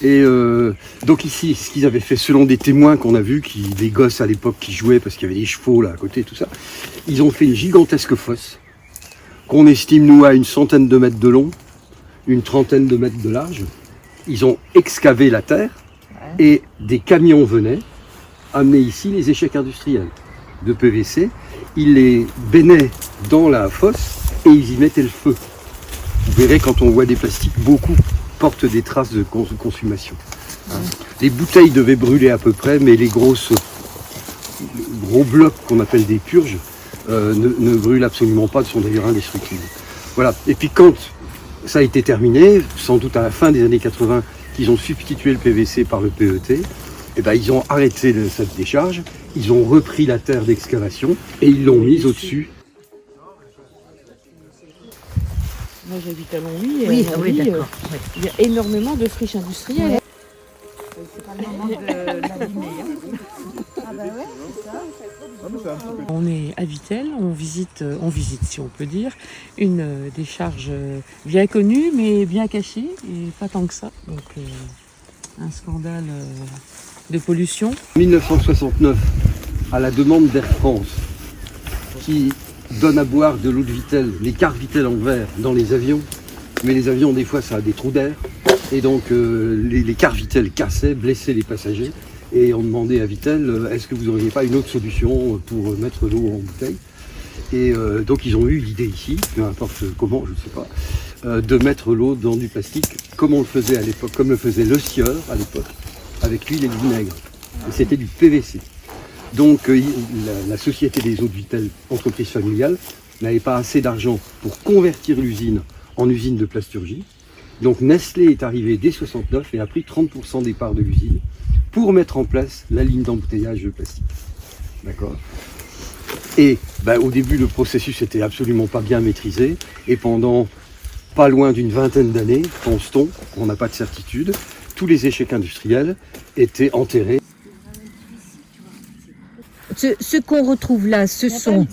Et donc ici, ce qu'ils avaient fait, selon des témoins qu'on a vus, des gosses à l'époque qui jouaient parce qu'il y avait des chevaux là à côté, tout ça, ils ont fait une gigantesque fosse qu'on estime nous à une centaine de mètres de long, une trentaine de mètres de large. Ils ont excavé la terre et des camions venaient amener ici les échecs industriels de PVC. Ils les baignaient dans la fosse et ils y mettaient le feu. Vous verrez quand on voit des plastiques, beaucoup portent des traces de consommation. Les bouteilles devaient brûler à peu près, mais les gros blocs qu'on appelle des purges ne brûlent absolument pas, sont d'ailleurs indestructibles. Voilà. Et puis quand ça a été terminé, sans doute à la fin des années 80, qu'ils ont substitué le PVC par le PET, et ben, ils ont arrêté cette décharge, ils ont repris la terre d'excavation et ils l'ont mise au-dessus. Moi j'habite à Longwy et oui, à Longwy, d'accord. Il y a énormément de friches industrielles. C'est pas le moment de l'abîmer. Ah bah ouais, c'est ça. On est à Vittel, on visite si on peut dire, une décharge bien connue mais bien cachée et pas tant que ça. Donc un scandale de pollution. En 1969, à la demande d'Air France, qui donne à boire de l'eau de Vittel, les cartes Vittel en verre dans les avions, mais les avions des fois ça a des trous d'air, et donc les cartes Vittel cassaient, blessaient les passagers, et on demandait à Vittel, est-ce que vous n'auriez pas une autre solution pour mettre l'eau en bouteille? Et donc ils ont eu l'idée ici, peu importe comment, je ne sais pas, de mettre l'eau dans du plastique, comme on le faisait à l'époque, comme le faisait le sieur à l'époque, avec l'huile et le vinaigre. Et c'était du PVC. Donc la société des eaux de Vittel, entreprise familiale, n'avait pas assez d'argent pour convertir l'usine en usine de plasturgie. Donc Nestlé est arrivé dès 69 et a pris 30% des parts de l'usine pour mettre en place la ligne d'embouteillage de plastique. D'accord ? Et au début, le processus n'était absolument pas bien maîtrisé. Et pendant pas loin d'une vingtaine d'années, pense-t-on, on n'a pas de certitude, tous les échecs industriels étaient enterrés. Ce qu'on retrouve là, ce sont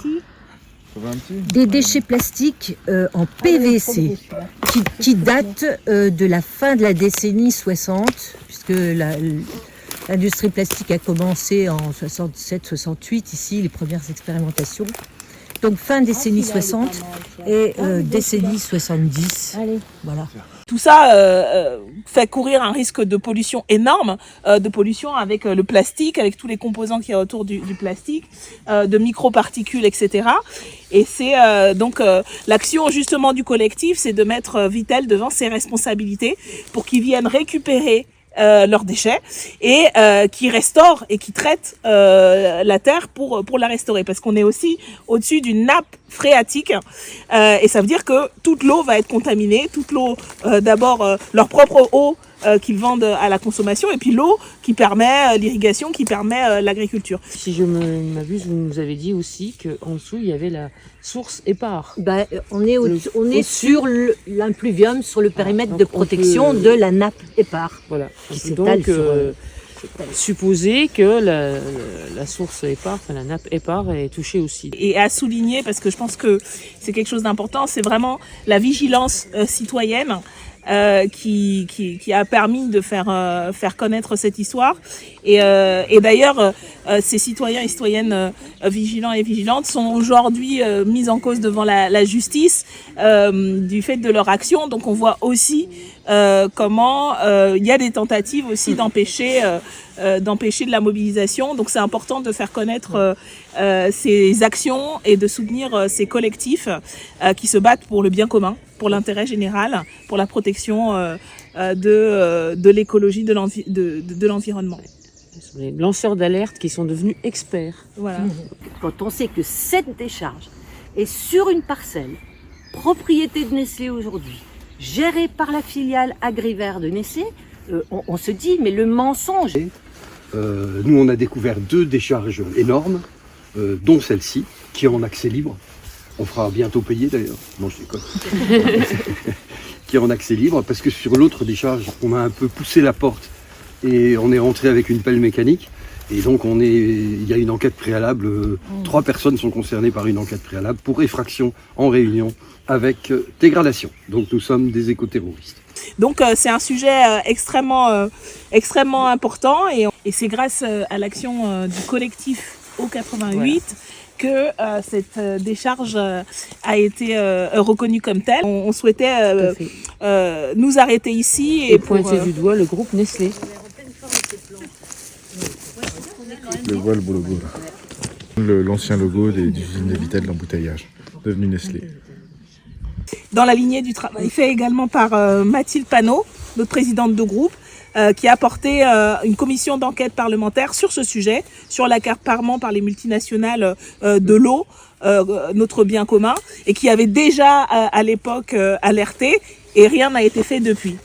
des déchets plastiques en PVC qui datent de la fin de la décennie 60, puisque l'industrie plastique a commencé en 67-68 ici, les premières expérimentations. Donc fin décennie 60 et décennie 70. Voilà. Tout ça fait courir un risque de pollution énorme, de pollution avec le plastique, avec tous les composants qu'il y a autour du plastique, de microparticules, etc. Et c'est donc l'action justement du collectif, c'est de mettre Vittel devant ses responsabilités pour qu'ils viennent récupérer leurs déchets et qui restaurent et qui traitent la terre pour la restaurer, parce qu'on est aussi au-dessus d'une nappe phréatique et ça veut dire que toute l'eau va être contaminée, toute l'eau d'abord leur propre eau qu'ils vendent à la consommation, et puis l'eau qui permet l'irrigation, qui permet l'agriculture. Si je m'abuse, vous nous avez dit aussi qu'en dessous il y avait la source Épar. On est sur l'impluvium, sur le périmètre de protection de la nappe Épar. Voilà. Qui s'étale supposer que la source Épar, enfin la nappe Épar est touchée aussi. Et à souligner, parce que je pense que c'est quelque chose d'important, c'est vraiment la vigilance citoyenne qui a permis de faire connaître cette histoire. Et d'ailleurs, ces citoyens et citoyennes vigilants et vigilantes sont aujourd'hui mis en cause devant la justice du fait de leur action. Donc on voit aussi comment il y a des tentatives aussi d'empêcher de la mobilisation. Donc c'est important de faire connaître ces actions et de soutenir ces collectifs qui se battent pour le bien commun, pour l'intérêt général, pour la protection de l'écologie, de l'environnement. Ce sont les lanceurs d'alerte qui sont devenus experts. Voilà. Quand on sait que cette décharge est sur une parcelle, propriété de Nestlé aujourd'hui, gérée par la filiale Agrivert de Nestlé, on se dit, mais le mensonge. Nous, on a découvert 2 décharges énormes, dont celle-ci, qui est en accès libre. On fera bientôt payer d'ailleurs. Non, je déconne. Qui est en accès libre, parce que sur l'autre décharge, on a un peu poussé la porte et on est rentré avec une pelle mécanique. Et donc il y a une enquête préalable, 3 personnes sont concernées par une enquête préalable pour effraction en réunion avec dégradation. Donc nous sommes des écoterroristes. Donc c'est un sujet extrêmement important et c'est grâce à l'action du collectif O88 que cette décharge a été reconnue comme telle. On souhaitait nous arrêter ici et pointer du doigt le groupe Nestlé. Le voit le beau logo là. L'ancien logo des usines Vitel d'embouteillage, devenu Nestlé. Dans la lignée du travail fait également par Mathilde Panot, notre présidente de groupe, qui a porté une commission d'enquête parlementaire sur ce sujet, sur l'accaparement par les multinationales de l'eau, notre bien commun, et qui avait déjà à l'époque alerté, et rien n'a été fait depuis.